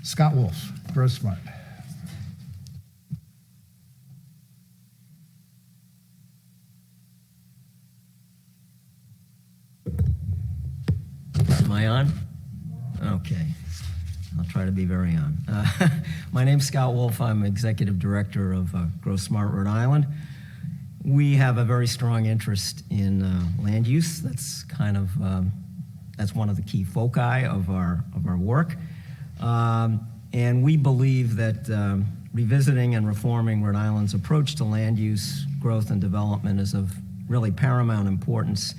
Scott Wolf, Grow Smart. Am I on? Okay. I'll try to be very on. My name's Scott Wolf. I'm Executive Director of Grow Smart Rhode Island. We have a very strong interest in land use. That's kind of that's one of the key foci of our work. And we believe that revisiting and reforming Rhode Island's approach to land use, growth, and development is of really paramount importance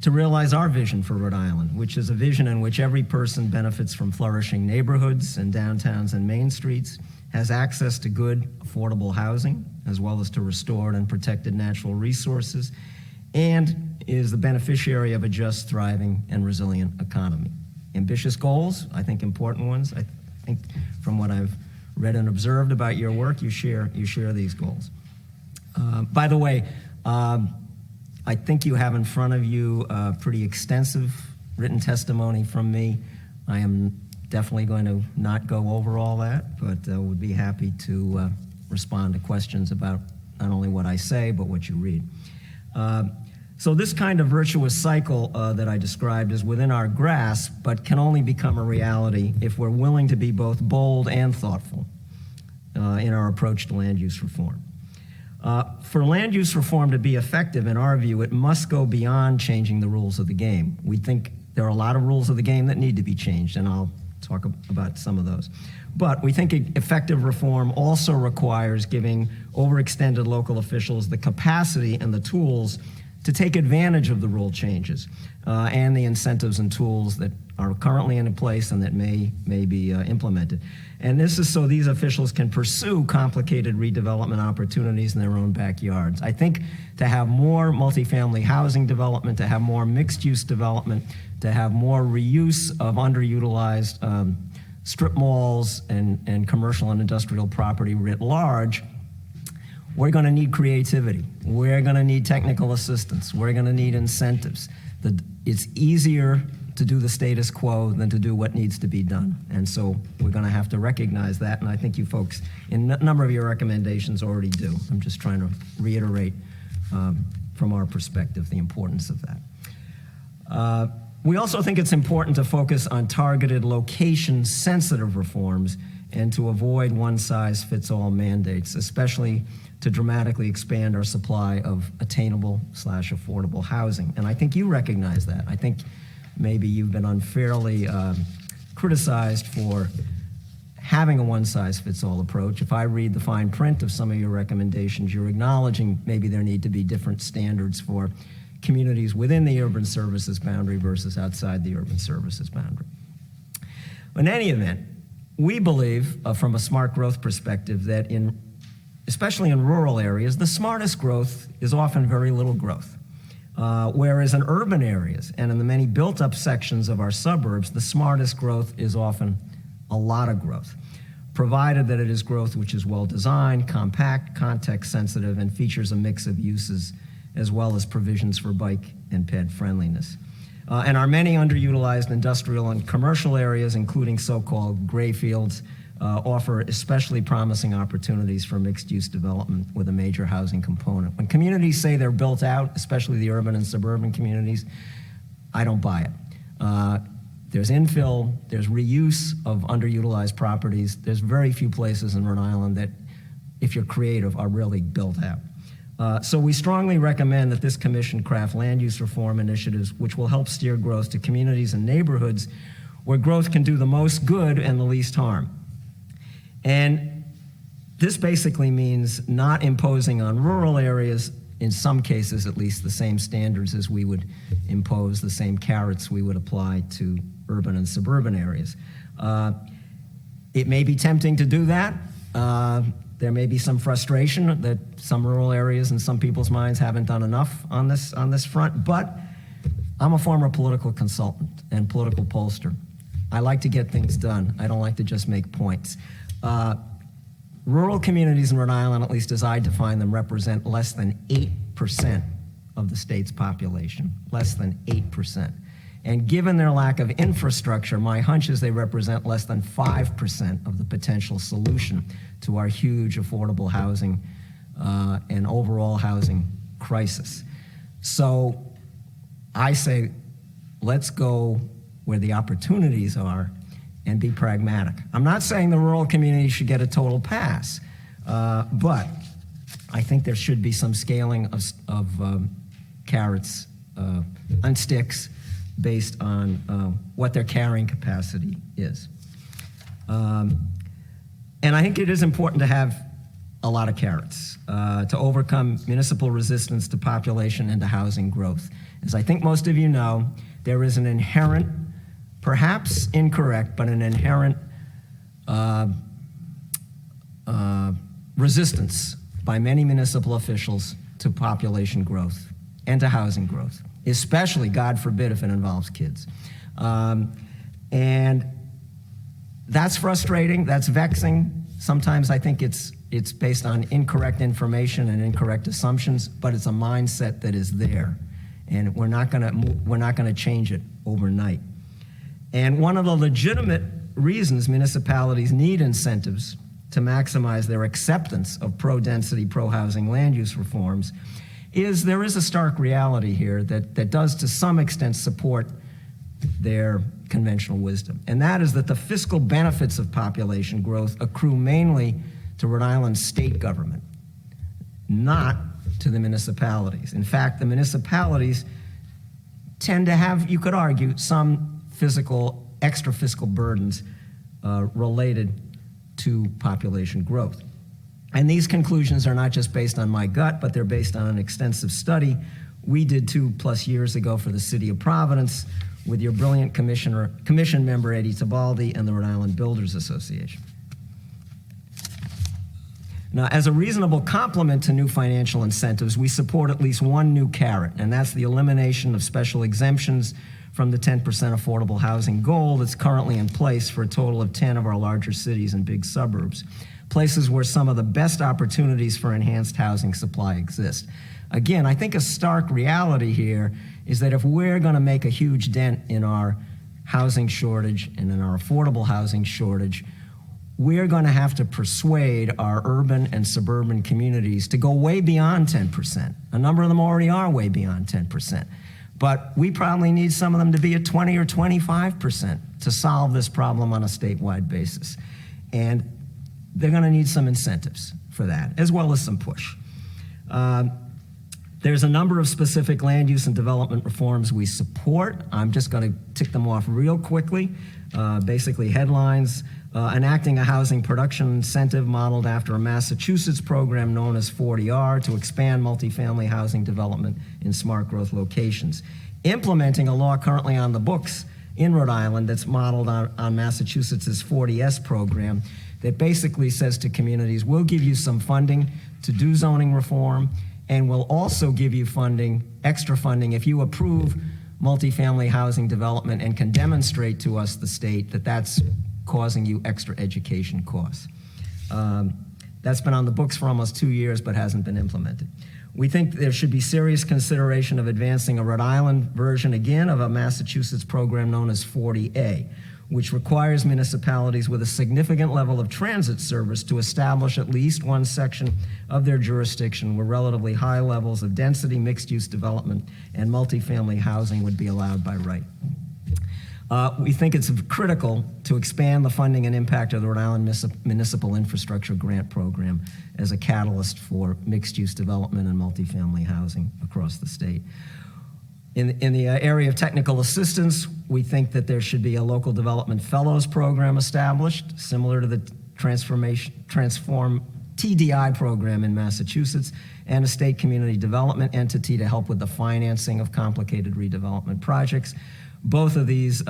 to realize our vision for Rhode Island, which is a vision in which every person benefits from flourishing neighborhoods and downtowns and main streets, has access to good, affordable housing, as well as to restored and protected natural resources, and is the beneficiary of a just, thriving, and resilient economy. Ambitious goals, I think important ones. I think from what I've read and observed about your work, you share these goals. By the way, I think you have in front of you a pretty extensive written testimony from me. I am definitely going to not go over all that, but would be happy to respond to questions about not only what I say, but what you read. So this kind of virtuous cycle that I described is within our grasp, but can only become a reality if we're willing to be both bold and thoughtful in our approach to land use reform. For land use reform to be effective, in our view, it must go beyond changing the rules of the game. We think there are a lot of rules of the game that need to be changed, and I'll talk about some of those. But we think effective reform also requires giving overextended local officials the capacity and the tools to take advantage of the rule changes and the incentives and tools that are currently in place and that may be implemented. And this is so these officials can pursue complicated redevelopment opportunities in their own backyards. I think to have more multifamily housing development, to have more mixed-use development, to have more reuse of underutilized strip malls and commercial and industrial property writ large, we're going to need creativity. We're going to need technical assistance. We're going to need incentives. It's easier to do the status quo than to do what needs to be done. And so we're going to have to recognize that, and I think you folks, in a number of your recommendations, already do. I'm just trying to reiterate from our perspective the importance of that. We also think it's important to focus on targeted location-sensitive reforms and to avoid one-size-fits-all mandates, especially to dramatically expand our supply of attainable/affordable housing. And I think you recognize that. I think maybe you've been unfairly criticized for having a one-size-fits-all approach. If I read the fine print of some of your recommendations, you're acknowledging maybe there need to be different standards for communities within the urban services boundary versus outside the urban services boundary. In any event, we believe, from a smart growth perspective, that especially in rural areas, the smartest growth is often very little growth. Whereas in urban areas and in the many built-up sections of our suburbs, the smartest growth is often a lot of growth, provided that it is growth which is well-designed, compact, context-sensitive, and features a mix of uses as well as provisions for bike and ped friendliness. And our many underutilized industrial and commercial areas, including so-called gray fields, offer especially promising opportunities for mixed-use development with a major housing component. When communities say they're built out, especially the urban and suburban communities, I don't buy it. There's infill, there's reuse of underutilized properties. There's very few places in Rhode Island that, if you're creative, are really built out. So we strongly recommend that this commission craft land use reform initiatives which will help steer growth to communities and neighborhoods where growth can do the most good and the least harm. And this basically means not imposing on rural areas, in some cases at least, the same standards as we would impose, the same carrots we would apply to urban and suburban areas. It may be tempting to do that. There may be some frustration that some rural areas in some people's minds haven't done enough on this front, but I'm a former political consultant and political pollster. I like to get things done. I don't like to just make points. Rural communities in Rhode Island, at least as I define them, represent less than 8% of the state's population, less than 8%. And given their lack of infrastructure, my hunch is they represent less than 5% of the potential solution to our huge affordable housing and overall housing crisis. So I say, let's go where the opportunities are and be pragmatic. I'm not saying the rural community should get a total pass, but I think there should be some scaling of carrots and sticks based on what their carrying capacity is. And I think it is important to have a lot of carrots to overcome municipal resistance to population and to housing growth. As I think most of you know, there is an inherent, perhaps incorrect, but an inherent resistance by many municipal officials to population growth and to housing growth, especially, God forbid, if it involves kids. And that's frustrating, that's vexing. Sometimes I think it's based on incorrect information and incorrect assumptions, but it's a mindset that is there. And we're not gonna change it overnight. And one of the legitimate reasons municipalities need incentives to maximize their acceptance of pro-density, pro-housing land use reforms is there is a stark reality here that does to some extent support their conventional wisdom. And that is that the fiscal benefits of population growth accrue mainly to Rhode Island's state government, not to the municipalities. In fact, the municipalities tend to have, you could argue, some extra fiscal burdens related to population growth. And these conclusions are not just based on my gut, but they're based on an extensive study we did 2+ years ago for the City of Providence with your brilliant commission member, Eddie Tibaldi, and the Rhode Island Builders Association. Now, as a reasonable complement to new financial incentives, we support at least one new carrot, and that's the elimination of special exemptions from the 10% affordable housing goal that's currently in place for a total of 10 of our larger cities and big suburbs, places where some of the best opportunities for enhanced housing supply exist. Again, I think a stark reality here is that if we're going to make a huge dent in our housing shortage and in our affordable housing shortage, we're going to have to persuade our urban and suburban communities to go way beyond 10%. A number of them already are way beyond 10%. But we probably need some of them to be at 20 or 25% to solve this problem on a statewide basis. And they're going to need some incentives for that, as well as some push. There's a number of specific land use and development reforms we support. I'm just going to tick them off real quickly. Basically headlines, enacting a housing production incentive modeled after a Massachusetts program known as 40R to expand multifamily housing development in smart growth locations. Implementing a law currently on the books in Rhode Island that's modeled on Massachusetts' 40S program that basically says to communities, we'll give you some funding to do zoning reform, and we'll also give you funding, extra funding, if you approve multifamily housing development and can demonstrate to us, the state, that that's causing you extra education costs. That's been on the books for almost 2 years but hasn't been implemented. We think there should be serious consideration of advancing a Rhode Island version again of a Massachusetts program known as 40A, which requires municipalities with a significant level of transit service to establish at least one section of their jurisdiction where relatively high levels of density, mixed-use development, and multifamily housing would be allowed by right. We think it's critical to expand the funding and impact of the Rhode Island Municipal Infrastructure Grant Program as a catalyst for mixed-use development and multifamily housing across the state. In the area of technical assistance, we think that there should be a local development fellows program established, similar to the Transform TDI program in Massachusetts, and a state community development entity to help with the financing of complicated redevelopment projects. Both of these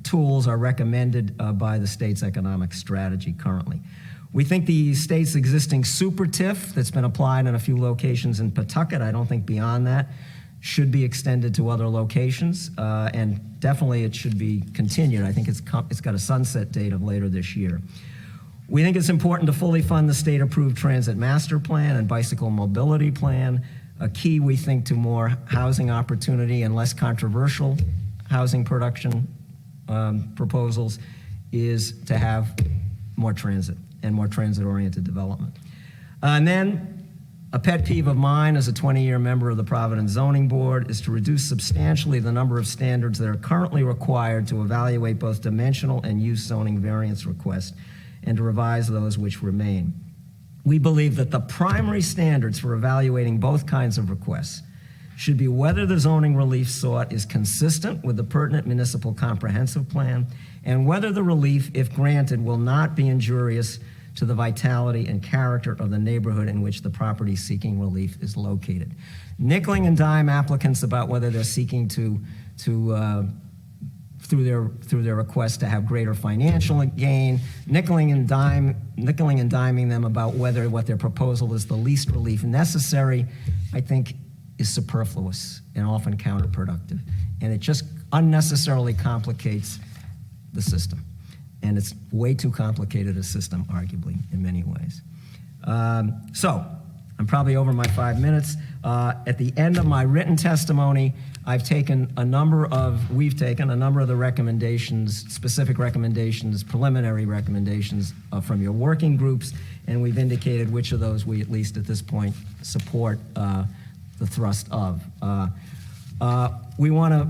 tools are recommended by the state's economic strategy currently. We think the state's existing super TIF that's been applied in a few locations in Pawtucket, I don't think beyond that, should be extended to other locations, and definitely it should be continued. I think it's got a sunset date of later this year. We think it's important to fully fund the state-approved transit master plan and bicycle mobility plan, a key, we think, to more housing opportunity and less controversial housing production proposals is to have more transit and more transit-oriented development. And then a pet peeve of mine as a 20-year member of the Providence Zoning Board is to reduce substantially the number of standards that are currently required to evaluate both dimensional and use zoning variance requests and to revise those which remain. We believe that the primary standards for evaluating both kinds of requests should be whether the zoning relief sought is consistent with the pertinent municipal comprehensive plan and whether the relief, if granted, will not be injurious to the vitality and character of the neighborhood in which the property seeking relief is located. Nickeling and dime applicants about whether they're seeking to through their request to have greater financial gain, nickeling and diming them about whether what their proposal is the least relief necessary, I think is superfluous and often counterproductive. And it just unnecessarily complicates the system. And it's way too complicated a system, arguably, in many ways. So, I'm probably over my 5 minutes. At the end of my written testimony, we've taken a number of the recommendations, specific recommendations, preliminary recommendations from your working groups, and we've indicated which of those we, at least at this point, support the thrust of. We want to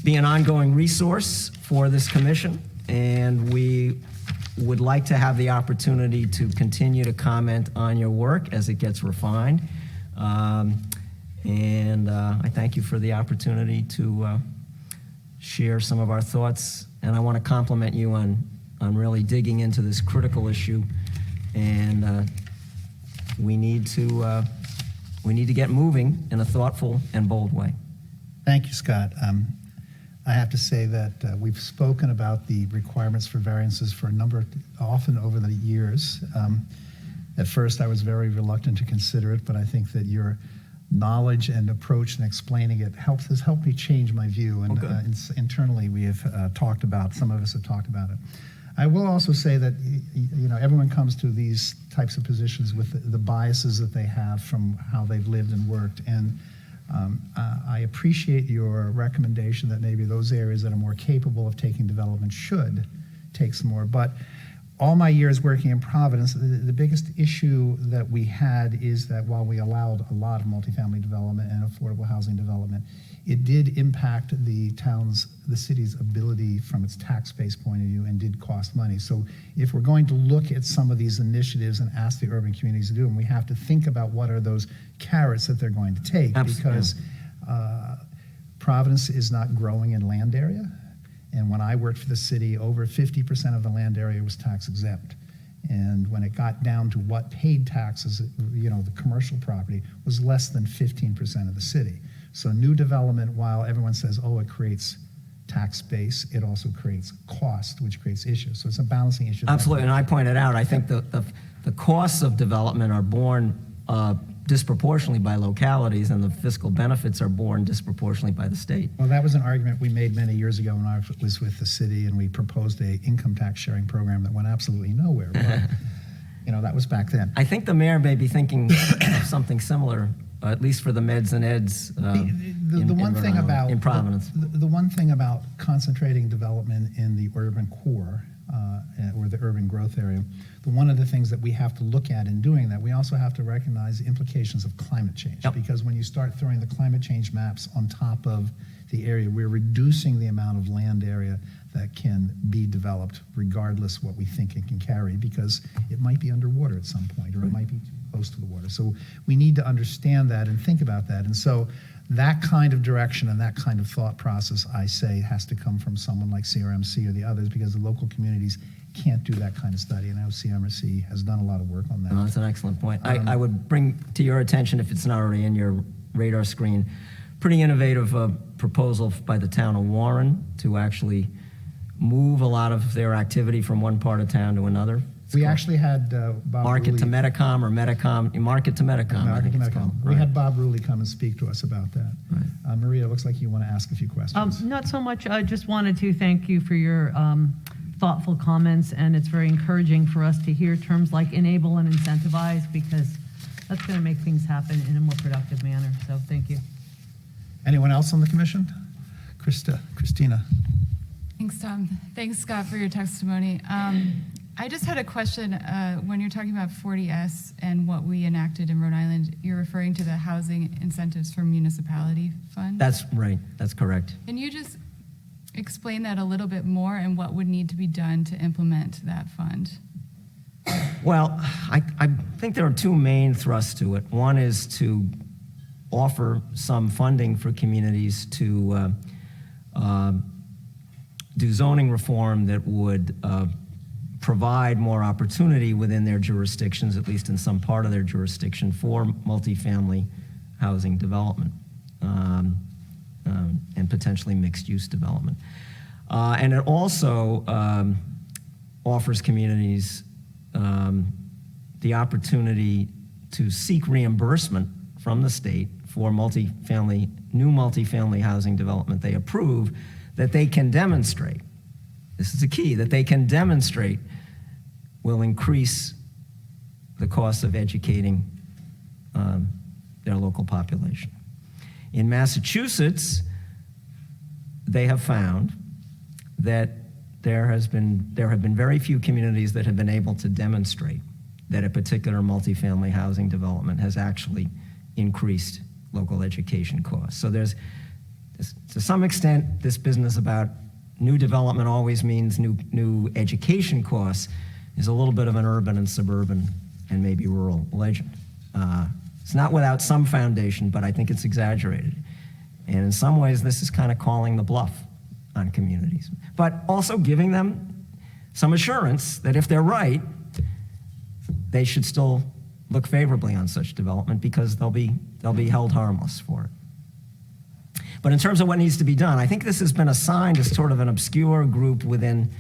be an ongoing resource for this commission, and we would like to have the opportunity to continue to comment on your work as it gets refined. I thank you for the opportunity to share some of our thoughts, and I want to compliment you on really digging into this critical issue, and we need to get moving in a thoughtful and bold way. Thank you, Scott. I have to say that we've spoken about the requirements for variances for often over the years. At first, I was very reluctant to consider it, but I think that your knowledge and approach in explaining it has helped me change my view. And internally, we have some of us have talked about it. I will also say that everyone comes to these types of positions with the biases that they have from how they've lived and worked. And I appreciate your recommendation that maybe those areas that are more capable of taking development should take some more. But all my years working in Providence, the biggest issue that we had is that while we allowed a lot of multifamily development and affordable housing development, it did impact the city's ability from its tax base point of view and did cost money. So if we're going to look at some of these initiatives and ask the urban communities to do them, we have to think about what are those carrots that they're going to take. Absolutely. Because Providence is not growing in land area. And when I worked for the city, over 50% of the land area was tax exempt. And when it got down to what paid taxes, the commercial property was less than 15% of the city. So new development, while everyone says, oh, it creates tax base, it also creates cost, which creates issues. So it's a balancing issue. Absolutely, and I pointed out, I think the costs of development are borne disproportionately by localities, and the fiscal benefits are borne disproportionately by the state. Well, that was an argument we made many years ago when I was with the city, and we proposed a income tax sharing program that went absolutely nowhere. But, that was back then. I think the mayor may be thinking of something similar, at least for the meds and eds in Providence. The one thing about concentrating development in the urban core or the urban growth area, one of the things that we have to look at in doing that, we also have to recognize the implications of climate change. Yep. Because when you start throwing the climate change maps on top of the area, we're reducing the amount of land area that can be developed regardless what we think it can carry, because it might be underwater at some point, or it might be too close to the water. So we need to understand that and think about that. And so that kind of direction and that kind of thought process, I say, has to come from someone like CRMC or the others, because the local communities can't do that kind of study. And I know CRMC has done a lot of work on that. No, that's an excellent point. I would bring to your attention, if it's not already in your radar screen, pretty innovative proposal by the town of Warren to actually move a lot of their activity from one part of town to another. We actually had Bob Market Rulli, to Metacom, or Metacom, Market to Metacom, I think it's called. We had Bob Rulli come and speak to us about that. Right. Maria, it looks like you want to ask a few questions. Not so much. I just wanted to thank you for your thoughtful comments, and it's very encouraging for us to hear terms like enable and incentivize, because that's going to make things happen in a more productive manner. So thank you. Anyone else on the commission? Christina. Thanks, Tom. Thanks, Scott, for your testimony. I just had a question. When you're talking about 40S and what we enacted in Rhode Island, you're referring to the Housing Incentives for Municipality Fund? That's right. That's correct. Can you just explain that a little bit more and what would need to be done to implement that fund? Well, I think there are two main thrusts to it. One is to offer some funding for communities to do zoning reform that would provide more opportunity within their jurisdictions, at least in some part of their jurisdiction, for multifamily housing development and potentially mixed-use development. And it also offers communities the opportunity to seek reimbursement from the state for new multifamily housing development they approve, that they can demonstrate, this is the key, that they can demonstrate will increase the cost of educating their local population. In Massachusetts, they have found that there have been very few communities that have been able to demonstrate that a particular multifamily housing development has actually increased local education costs. So there's, to some extent, this business about new development always means new education costs is a little bit of an urban and suburban and maybe rural legend. It's not without some foundation, but I think it's exaggerated. And in some ways, this is kind of calling the bluff on communities, but also giving them some assurance that if they're right, they should still look favorably on such development because they'll be held harmless for it. But in terms of what needs to be done, I think this has been assigned as sort of an obscure group within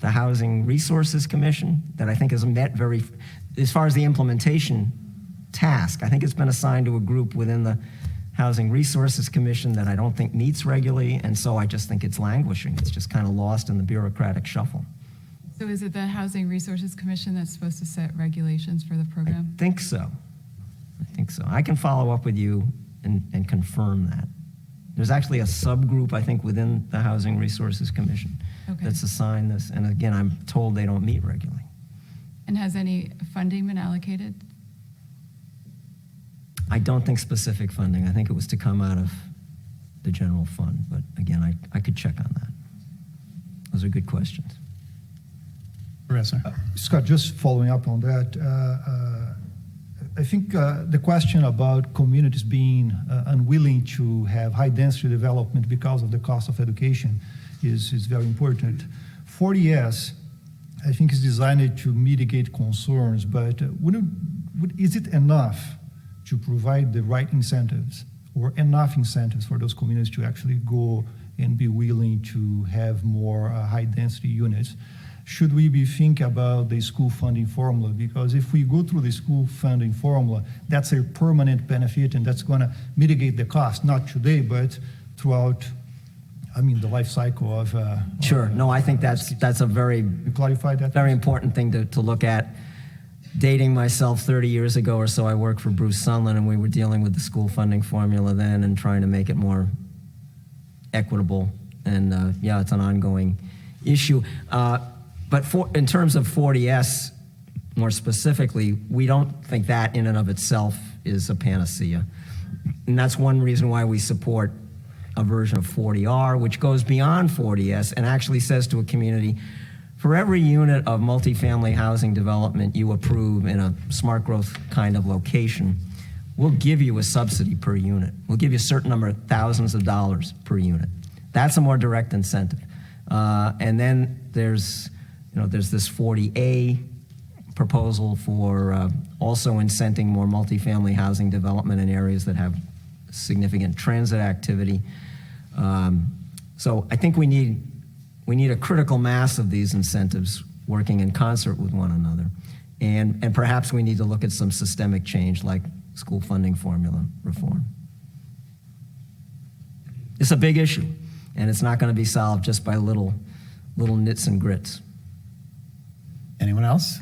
the Housing Resources Commission that I think has met as far as the implementation task, I think it's been assigned to a group within the Housing Resources Commission that I don't think meets regularly, and so I just think it's languishing. It's just kind of lost in the bureaucratic shuffle. So is it the Housing Resources Commission that's supposed to set regulations for the program? I think so. I can follow up with you and confirm that. There's actually a subgroup, I think, within the Housing Resources Commission that's assigned this, and again, I'm told they don't meet regularly. And has any funding been allocated? I don't think specific funding. I think it was to come out of the general fund, but again, I could check on that. Those are good questions. Professor. Scott, just following up on that, I think the question about communities being unwilling to have high-density development because of the cost of education is very important. 40S, I think, is designed to mitigate concerns, but is it enough to provide the right incentives or enough incentives for those communities to actually go and be willing to have more high-density units? Should we be thinking about the school funding formula? Because if we go through the school funding formula, that's a permanent benefit, and that's going to mitigate the cost, not today, but throughout, the life cycle of... Sure. No, I think that's a very... You clarified that? Very important thing to look at. Dating myself 30 years ago or so, I worked for Bruce Sunland, and we were dealing with the school funding formula then and trying to make it more equitable. And it's an ongoing issue. But in terms of 40S, more specifically, we don't think that in and of itself is a panacea. And that's one reason why we support a version of 40R, which goes beyond 40S and actually says to a community, for every unit of multifamily housing development you approve in a smart growth kind of location, we'll give you a subsidy per unit. We'll give you a certain number of thousands of dollars per unit. That's a more direct incentive. And then there's this 40A proposal for also incenting more multifamily housing development in areas that have significant transit activity. So I think we need a critical mass of these incentives working in concert with one another. And perhaps we need to look at some systemic change like school funding formula reform. It's a big issue, and it's not going to be solved just by little nits and grits. Anyone else?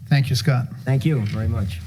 Thank you, Scott. Thank you very much.